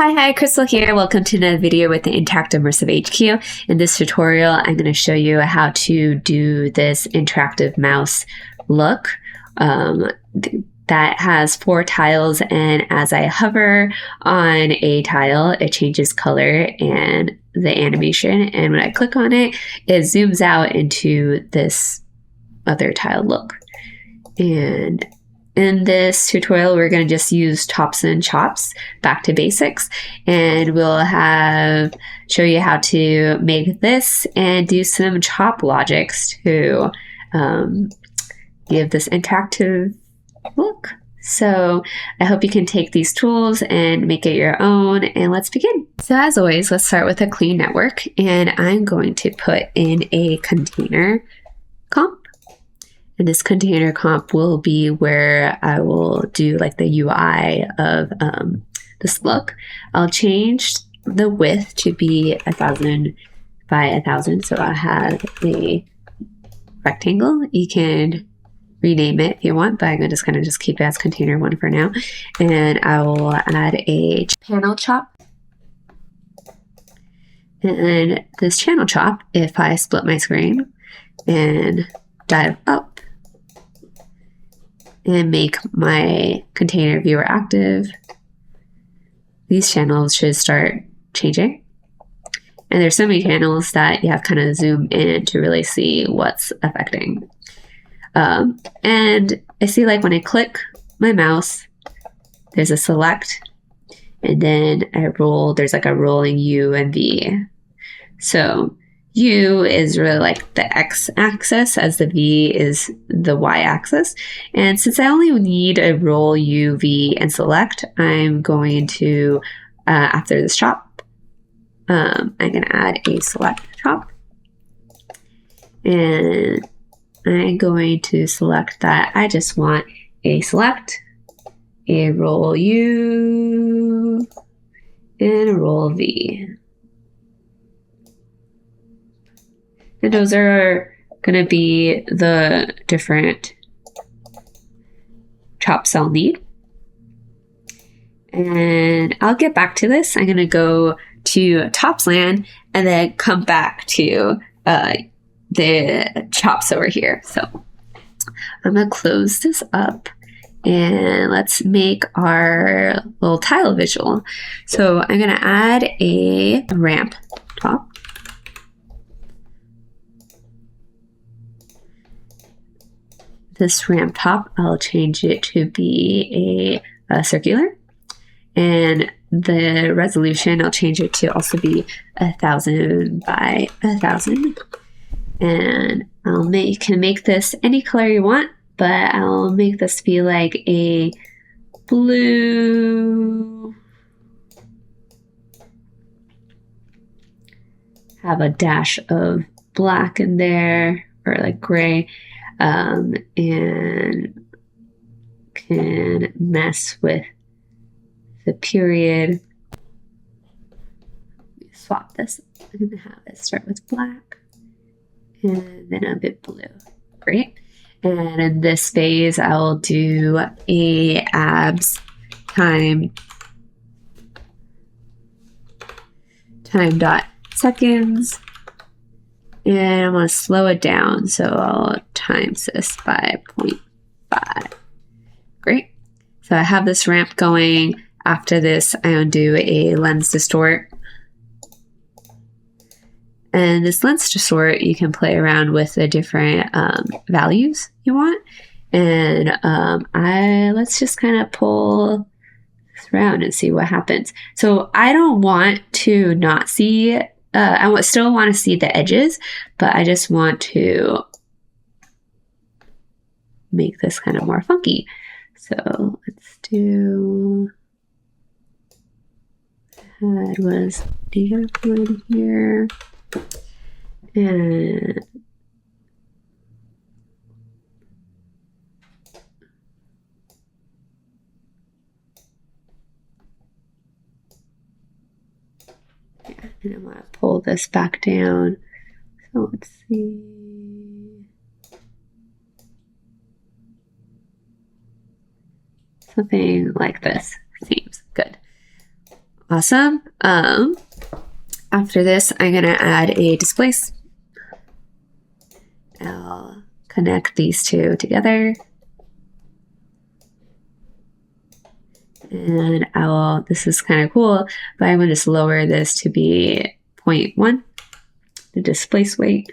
Hi, Crystal here. Welcome to another video with the Interactive Immersive HQ. In this tutorial, I'm going to show you how to do this interactive mouse look that has 4 tiles, and as I hover on a tile, it changes color and the animation, and when I click on it, it zooms out into this other tile look. And in this tutorial, we're going to just use tops and chops, back to basics, and we'll show you how to make this and do some chop logics to give this interactive look. So I hope you can take these tools and make it your own, and let's begin. So as always, let's start with a clean network, and I'm going to put in a container comp. And this container comp will be where I will do like the UI of this look. I'll change the width to be 1000 by 1000. So I have a rectangle. You can rename it if you want, but I'm going to just keep it as container 1 for now. And I will add a panel chop. And this channel chop, if I split my screen and dive up, and make my container viewer active, these channels should start changing. And there's so many channels that you have to kind of zoom in to really see what's affecting. And I see, like, when I click my mouse, there's a select, and then I roll, there's like a rolling U and V. So U is really like the x-axis, as the V is the y-axis. And since I only need a roll, U, V, and select, I'm going to, after this chop, I'm going to add a select chop. And I'm going to select that I just want a select, a roll U, and a roll V. And those are going to be the different chops I'll need. And I'll get back to this. I'm going to go to tops land and then come back to the chops over here. So I'm going to close this up and let's make our little tile visual. So I'm going to add a ramp top. This ramp top, I'll change it to be a circular, and the resolution, I'll change it to also be 1000 by 1000. And you can make this any color you want, but I'll make this be like a blue, have a dash of black in there, or like gray. And can mess with the period. Swap this. I'm going to have it start with black and then a bit blue. Great. And in this phase, I'll do a abs time dot seconds. And I'm going to slow it down, so I'll times this by 0.5. Great. So I have this ramp going. After this, I'm going to do a lens distort. And this lens distort, you can play around with the different values you want. And let's just kind of pull this around and see what happens. So I don't want to not see I still want to see the edges, but I just want to make this kind of more funky. So let's do, head was negative here, and and I'm going to pull this back down. So let's see. Something like this seems good. Awesome. After this, I'm going to add a displace. I'll connect these two together. And this is kind of cool, but I'm going to just lower this to be 0.1, the displace weight.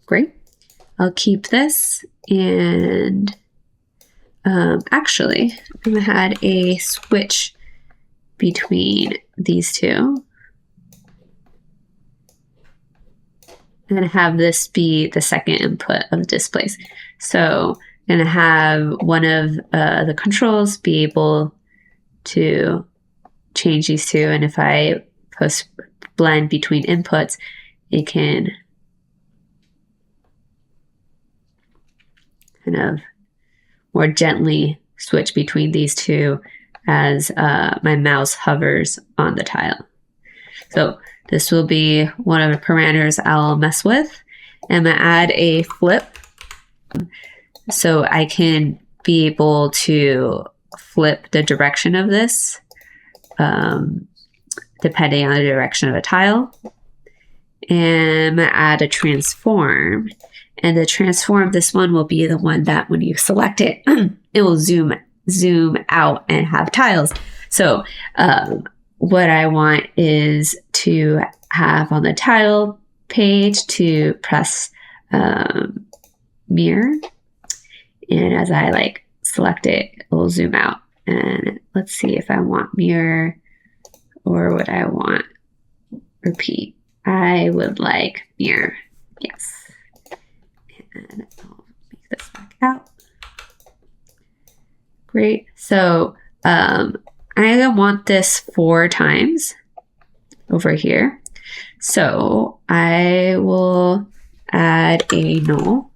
Great. I'll keep this, and actually, I'm going to add a switch between these two. I'm going to have this be the second input of the displace. So I'm going to have one of the controls be able to change these two, and if I post blend between inputs, it can kind of more gently switch between these two as my mouse hovers on the tile. So this will be one of the parameters I'll mess with. I'm going to add a flip so I can be able to flip the direction of this depending on the direction of a tile. And I'm going to add a transform. And the transform, this one will be the one that when you select it, it will zoom out and have tiles. So what I want is to have on the tile page to press mirror. And as I select it, it will zoom out. And let's see if I want mirror or what I want repeat. I would like mirror. Yes. And I'll make this back out. Great. So I want this 4 times over here. So I will add a null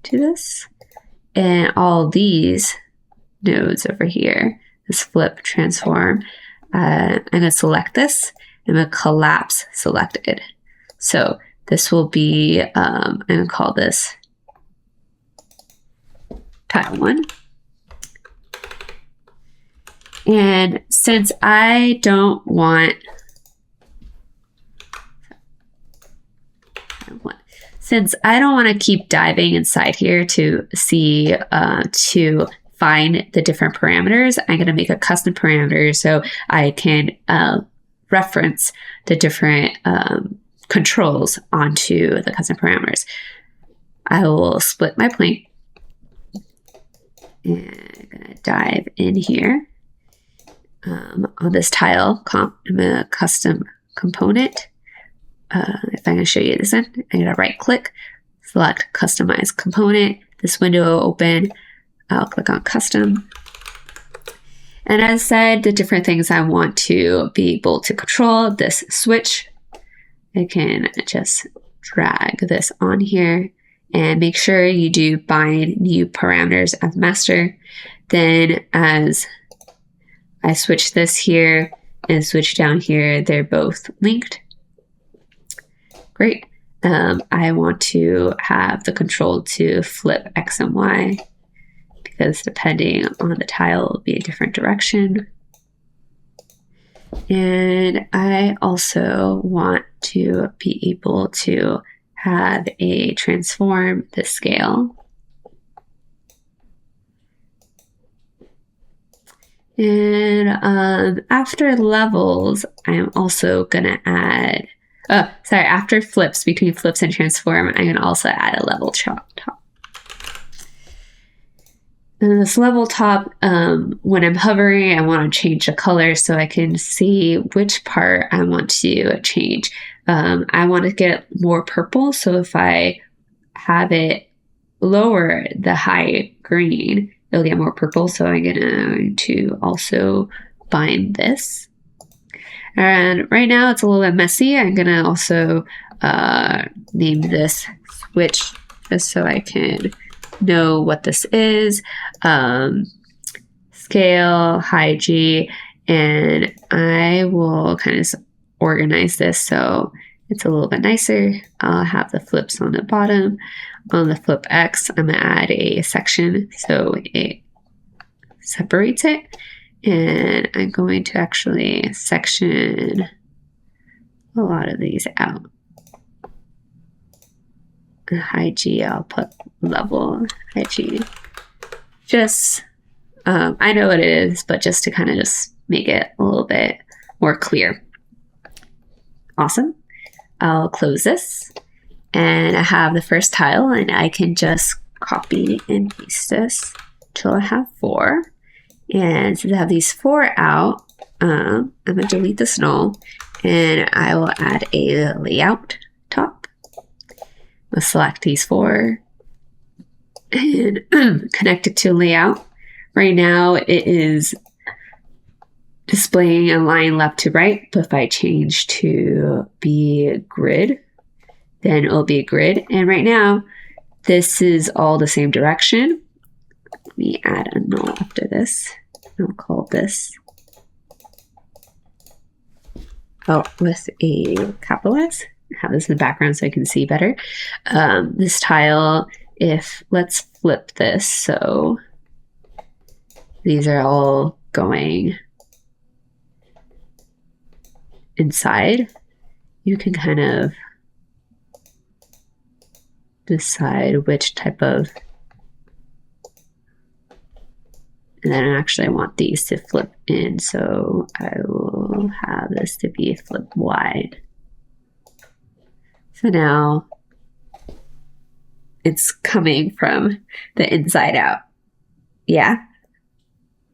to this. And all these nodes over here, this flip transform, I'm going to select this. I'm going to collapse selected. So this will be, I'm going to call this tile 1. And since I don't want to keep diving inside here to see, to find the different parameters, I'm going to make a custom parameter so I can reference the different controls onto the custom parameters. I will split my plane. And I'm going to dive in here. On this tile comp, I'm going to custom component. If I'm going to show you this one, I'm going to right click, select customize component. This window will open. I'll click on custom. And as I said, the different things I want to be able to control, this switch, I can just drag this on here and make sure you do bind new parameters as master. Then as I switch this here and switch down here, they're both linked. Great. I want to have the control to flip X and Y because depending on the tile, it will be a different direction. And I also want to be able to have a transform the scale. And after levels, I'm also going to add, after flips, between flips and transform, I'm going to also add a level top. And this level top, when I'm hovering, I want to change the color so I can see which part I want to change. I want to get more purple, so if I have it lower the high green, it'll get more purple, so I'm going to also bind this. And right now it's a little bit messy. I'm going to also name this switch just so I can know what this is. Scale, high G, and I will kind of organize this so it's a little bit nicer. I'll have the flips on the bottom. On the flip X, I'm going to add a section so it separates it. And I'm going to actually section a lot of these out. High G, I'll put level high G. Just, I know what it is, but just to kind of just make it a little bit more clear. Awesome. I'll close this. And I have the first tile, and I can just copy and paste this till I have 4. And since I have these 4 out, I'm going to delete this null, and I will add a layout top. I'll select these 4 and connect it to layout. Right now it is displaying a line left to right, but if I change to be grid, then it'll be a grid. And right now, this is all the same direction. Let me add a null after this. I'll call this, with a capital S. Have this in the background so I can see better. This tile, let's flip this. So these are all going inside. You can kind of decide which type of, and then I want these to flip in, so I will have this to be flip wide. So now it's coming from the inside out. Yeah?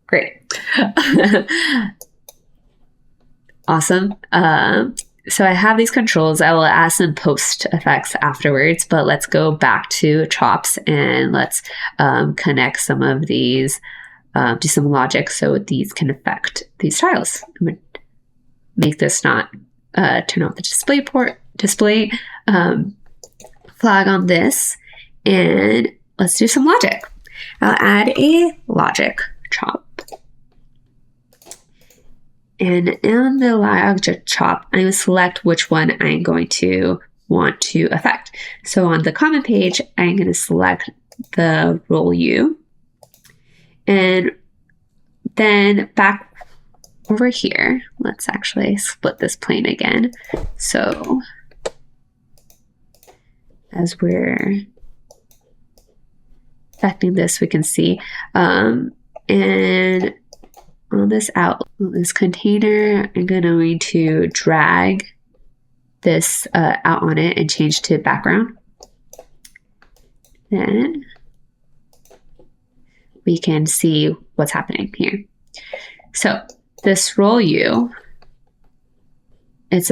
Great. Awesome. So I have these controls. I will add some post effects afterwards, but let's go back to chops and let's connect some of these, do some logic so these can affect these tiles. I'm going to make this not turn off the display flag on this, and let's do some logic. I'll add a logic chop. And in the logic chop, I'm going to select which one I'm going to want to affect. So on the comment page, I'm going to select the roll U. And then back over here, let's actually split this plane again. So as we're affecting this, we can see, and on this this container, I'm going to drag this out on it and change to background. Then we can see what's happening here. So this roll U, it's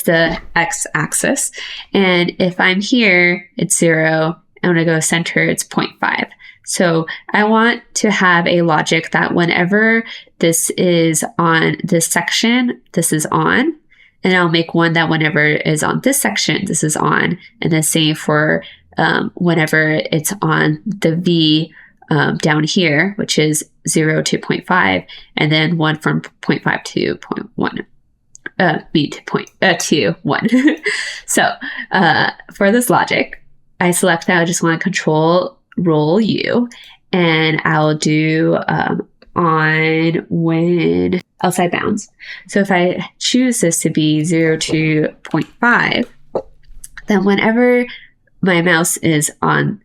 the x-axis, and if I'm here, it's 0. I'm going to go center, it's 0.5. So I want to have a logic that whenever this is on this section, this is on, and I'll make one that whenever it is on this section, this is on, and the same for whenever it's on the V down here, which is 0 to 0.5, and then 1 from 0.5 to 0.1, B to 1. So for this logic, I select that I just want to control roll U, and I'll do on when outside bounds. So if I choose this to be 0 to 0.5, then whenever my mouse is on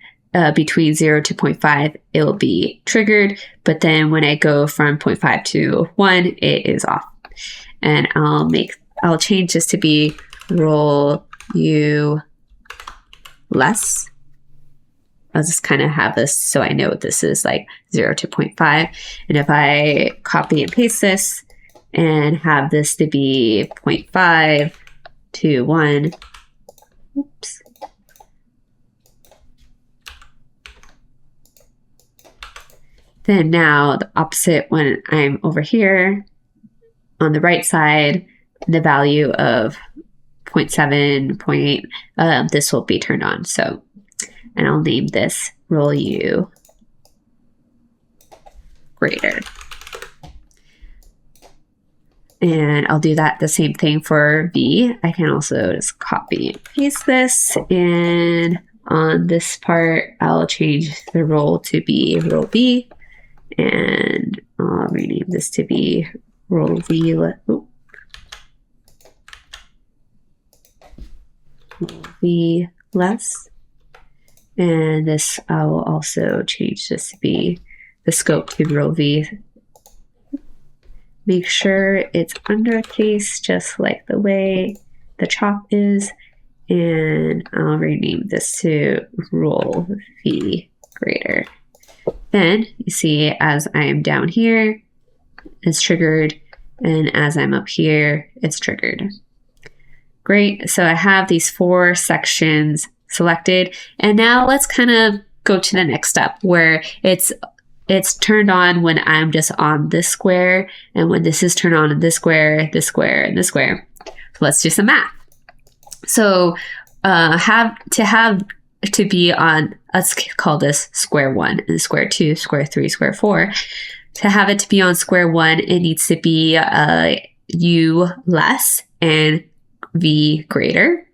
between 0 to 0.5, it will be triggered. But then when I go from 0.5 to 1, it is off. And I'll change this to be roll U less. I'll just kind of have this so I know this is like 0 to 0.5. And if I copy and paste this and have this to be 0.5 to 1, oops. Then now the opposite, when I'm over here on the right side, the value of 0.7, 0.8, this will be turned on. So, and I'll name this roll U greater. And I'll do that the same thing for B. I can also just copy and paste this, and on this part, I'll change the roll to be roll B, and I'll rename this to be roll V less. And this, I will also change this to be the scope to roll V. Make sure it's undercase, just like the way the chop is. And I'll rename this to roll V greater. Then you see as I am down here, it's triggered. And as I'm up here, it's triggered. Great. So I have these 4 sections selected. And now let's kind of go to the next step where it's turned on when I'm just on this square. And when this is turned on in this square, this square, and this square. So let's do some math. So have to be on, let's call this square 1 and square 2, square 3, square 4. To have it to be on square 1, it needs to be U less and V greater.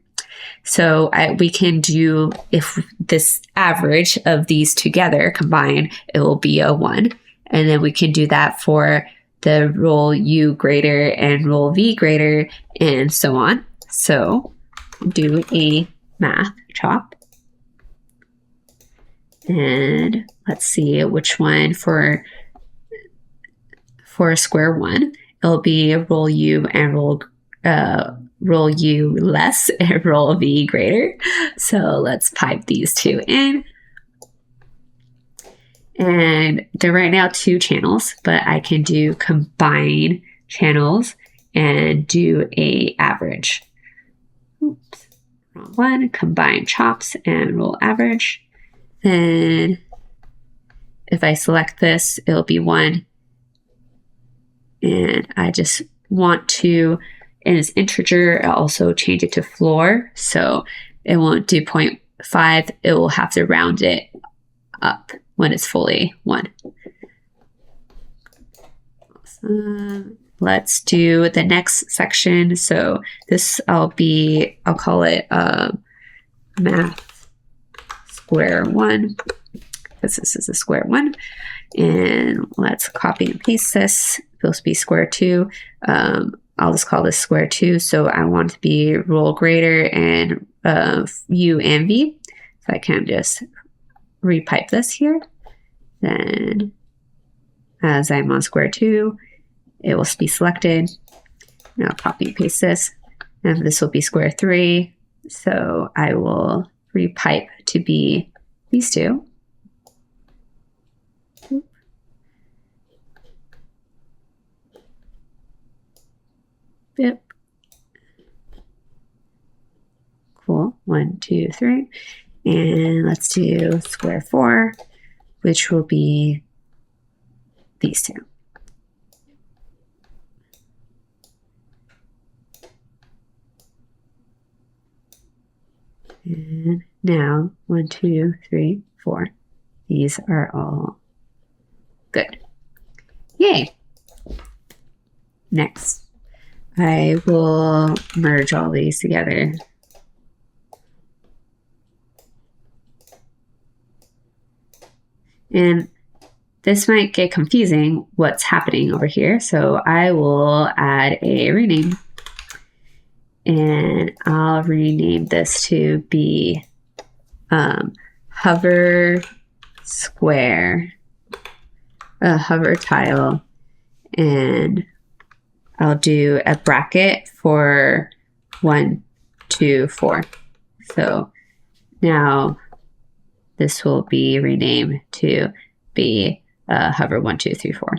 So we can do, if this average of these together combined, it will be a 1. And then we can do that for the roll U greater and roll V greater and so on. So do a math chop. And let's see which one for square 1. It'll be roll U and roll U less and roll V greater. So let's pipe these 2 in. And they're right now 2 channels, but I can do combine channels and do a average. Oops, wrong one. Combine chops and roll average. Then if I select this, it'll be 1. And I just want to, in its integer, I'll also change it to floor. So it won't do 0.5. It will have to round it up when it's fully 1. Awesome. Let's do the next section. So this I'll call it math square 1, because this is a square 1. And let's copy and paste this. Supposed to be square 2. I'll just call this square 2. So I want it to be roll greater and U and V. So I can just repipe this here. Then as I'm on square 2, it will be selected. Now copy and paste this. And this will be square 3. So I will repipe to be these 2. Yep. Cool. 1, 2, 3. And let's do square 4, which will be these 2. And now 1, 2, 3, 4. These are all good. Yay. Next, I will merge all these together. And this might get confusing what's happening over here. So I will add a rename. And I'll rename this to be hover square, hover tile. And I'll do a bracket for 1, 2, 4. So now this will be renamed to be hover 1, 2, 3, 4.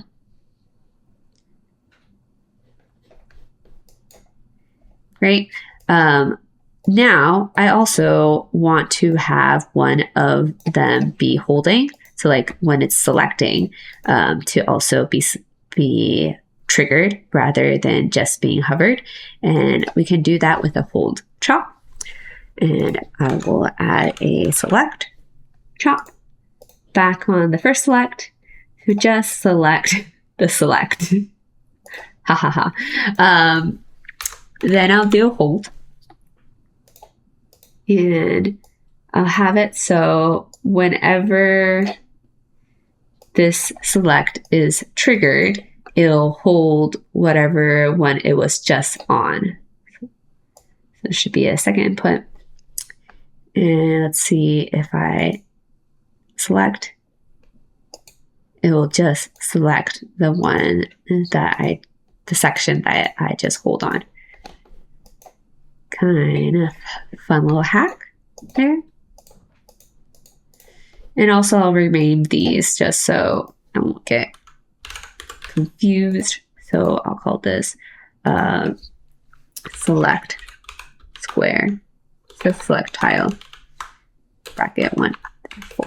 Great. Now I also want to have one of them be holding. So like when it's selecting, to also be triggered rather than just being hovered. And we can do that with a hold chop. And I will add a select chop back on the first select to just select the select. Ha ha ha. Then I'll do a hold. And I'll have it so whenever this select is triggered, it'll hold whatever one it was just on. So there should be a second input. And let's see if I select, it will just select the one that the section that I just hold on. Kind of fun little hack there. And also I'll rename these just so I won't get confused. So I'll call this select square. So select tile, bracket 1 through 4.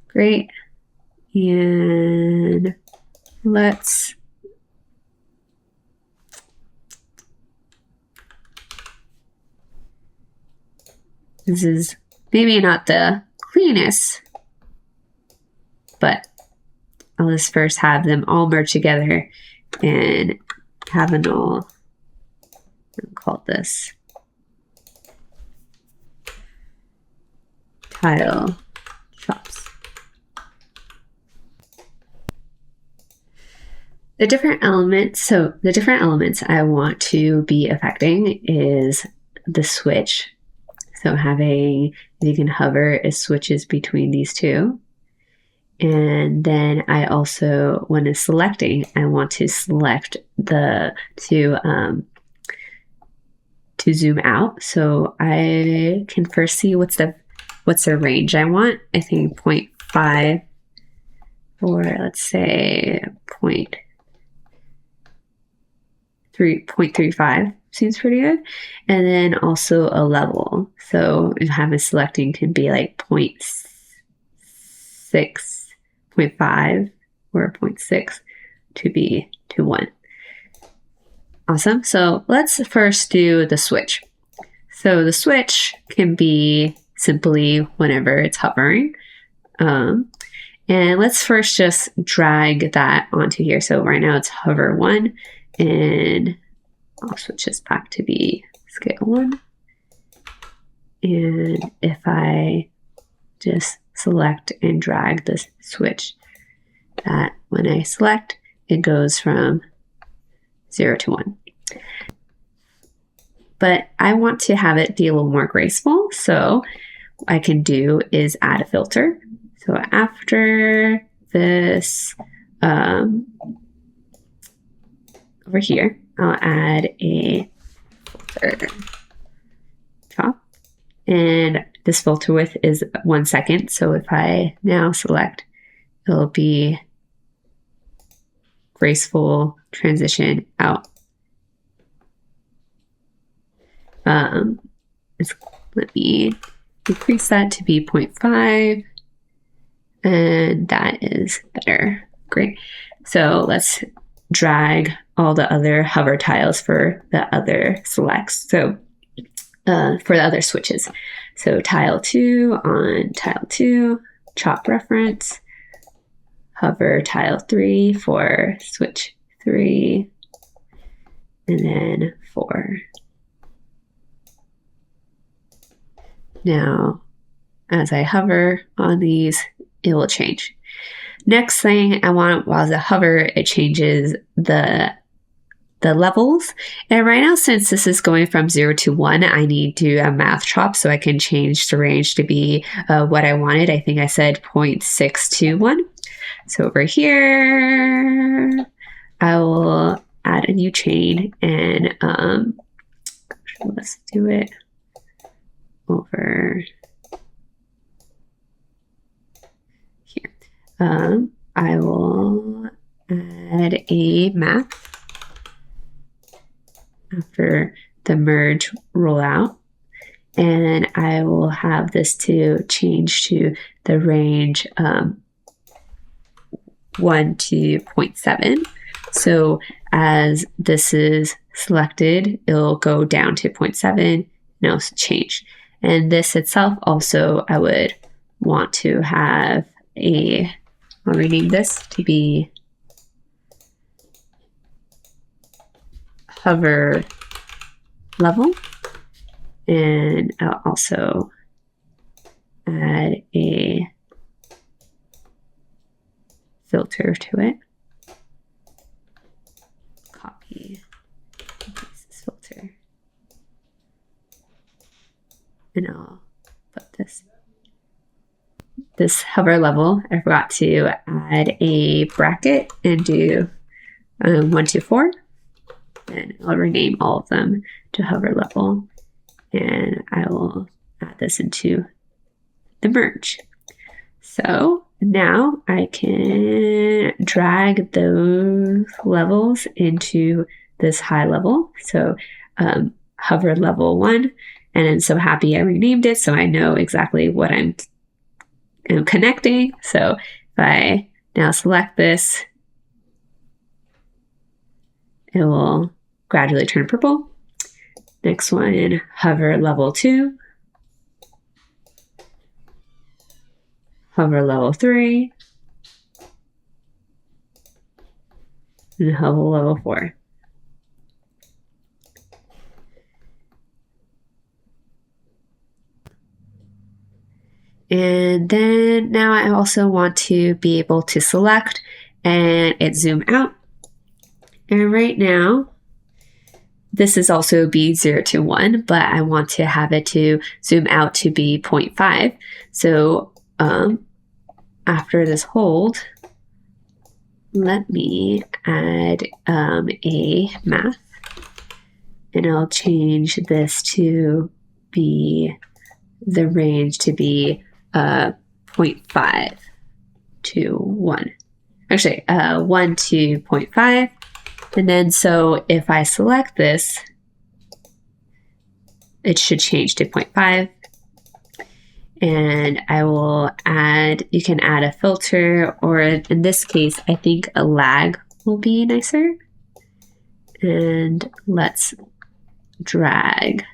Great. And let's this is maybe not the cleanest, but I'll just first have them all merge together and have an all, I'll call this tile shops. The different elements I want to be affecting is the switch. So having, you can hover, it switches between these two. And then I also, when it's selecting, I want to select to zoom out. So I can first see what's the range I want. I think 0.5 or let's say 0.35 seems pretty good. And then also a level. So if I'm selecting can be like 0.6, 0.5 or 0.6 to 1. Awesome. So let's first do the switch. So the switch can be simply whenever it's hovering. And let's first just drag that onto here. So right now it's hover 1, and I'll switch this back to be scale 1. And if I just select and drag this switch, that when I select, it goes from 0 to 1. But I want to have it be a little more graceful. So what I can do is add a filter. So after this, over here, I'll add a filter top. And this filter width is 1 second. So if I now select, it'll be graceful transition out. Let me decrease that to be 0.5. And that is better. Great. So let's drag all the other hover tiles for the other selects. So for the other switches. So tile 2 on tile 2, chop reference, hover tile 3 for switch 3, and then 4. Now, as I hover on these, it will change. Next thing I want, while I hover, it changes the levels. And right now, since this is going from 0 to 1, I need to do a math chop so I can change the range to be what I wanted. I think I said 0.621. So over here, I will add a new chain, and let's do it over here. I will add a map after the merge rollout, and I will have this to change to the range 1 to 0.7. So as this is selected, it'll go down to 0.7 and it'll change. And this itself also, I would want to have I'll rename this to be hover level. And I'll also add a filter to it. Copy and paste this filter. And I'll put this hover level. I forgot to add a bracket and do 1, 2, 4. And I'll rename all of them to hover level. And I will add this into the merge. So now I can drag those levels into this high level. So hover level 1, and I'm so happy I renamed it so I know exactly what I'm connecting. So if I now select this, it will gradually turn purple. Next one, hover level 2. Hover level 3. And hover level 4. And then now I also want to be able to select and it zoom out. And right now, this is also be 0 to 1, but I want to have it to zoom out to be 0.5. So after this hold, let me add a math, and I'll change this to be the range to be 0.5 to 1. Actually, 1 to 0.5. And then so if I select this, it should change to 0.5. And I will add, you can add a filter, or in this case, I think a lag will be nicer. And let's drag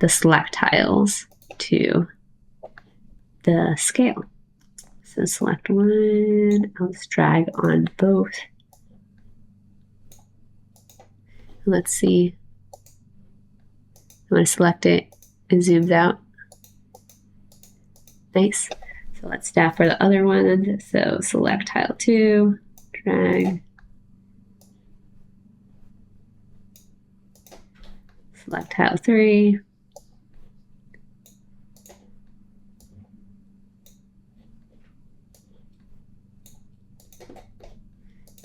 the select tiles to the scale. So select one, I'll just drag on both. Let's see. When I select it, it zooms out. Nice. So let's do that for the other one. So select tile 2, drag. Select tile 3.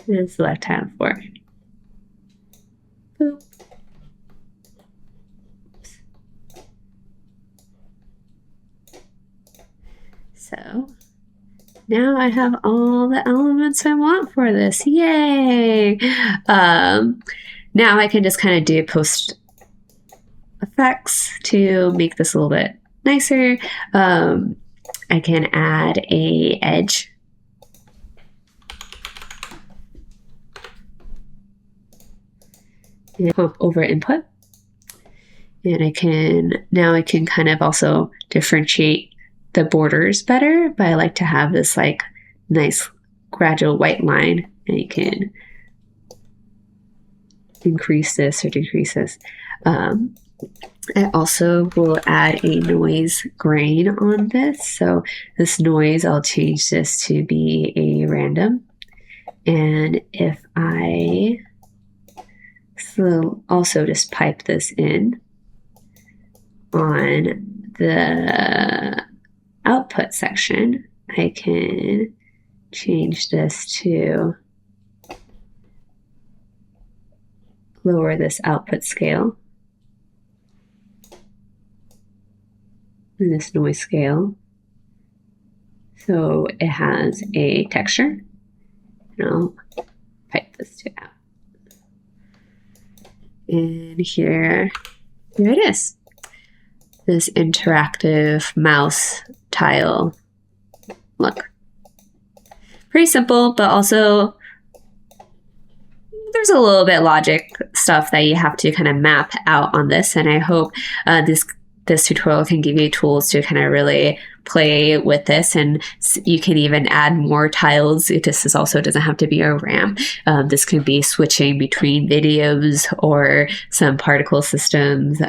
And select tile 4. Boop. So now I have all the elements I want for this. Yay! Now I can just kind of do post effects to make this a little bit nicer. I can add a edge. And over input. And I can kind of also differentiate the borders better, but I like to have this like nice gradual white line, and you can increase this or decrease this. I also will add a noise grain on this. So this noise, I'll change this to be a random. And if I also just pipe this in on the output section, I can change this to lower this output scale and this noise scale so it has a texture. And I'll pipe this to out. And here it is. This interactive mouse tile look. Pretty simple, but also there's a little bit logic stuff that you have to kind of map out on this. And I hope this tutorial can give you tools to kind of really play with this, and you can even add more tiles. This also doesn't have to be a ramp. This could be switching between videos or some particle systems.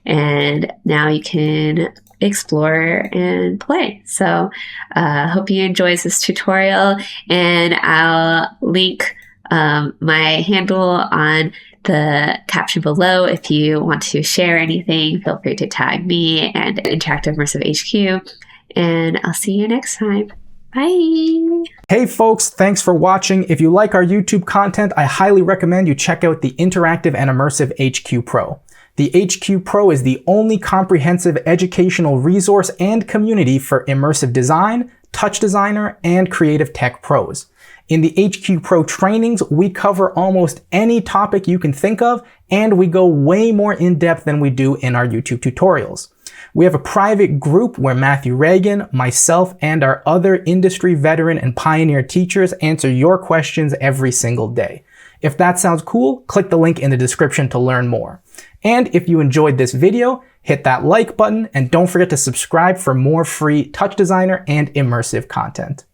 And now you can explore and play. So hope you enjoys this tutorial, and I'll link my handle on the caption below. If you want to share anything, feel free to tag me and Interactive Immersive HQ, and I'll see you next time. Bye! Hey folks, thanks for watching. If you like our YouTube content, I highly recommend you check out the Interactive and Immersive HQ Pro. The HQ Pro is the only comprehensive educational resource and community for immersive design, TouchDesigner, and creative tech pros. In the HQ Pro trainings, we cover almost any topic you can think of, and we go way more in depth than we do in our YouTube tutorials. We have a private group where Matthew Reagan, myself, and our other industry veteran and pioneer teachers answer your questions every single day. If that sounds cool, click the link in the description to learn more. And if you enjoyed this video, hit that like button and don't forget to subscribe for more free TouchDesigner and immersive content.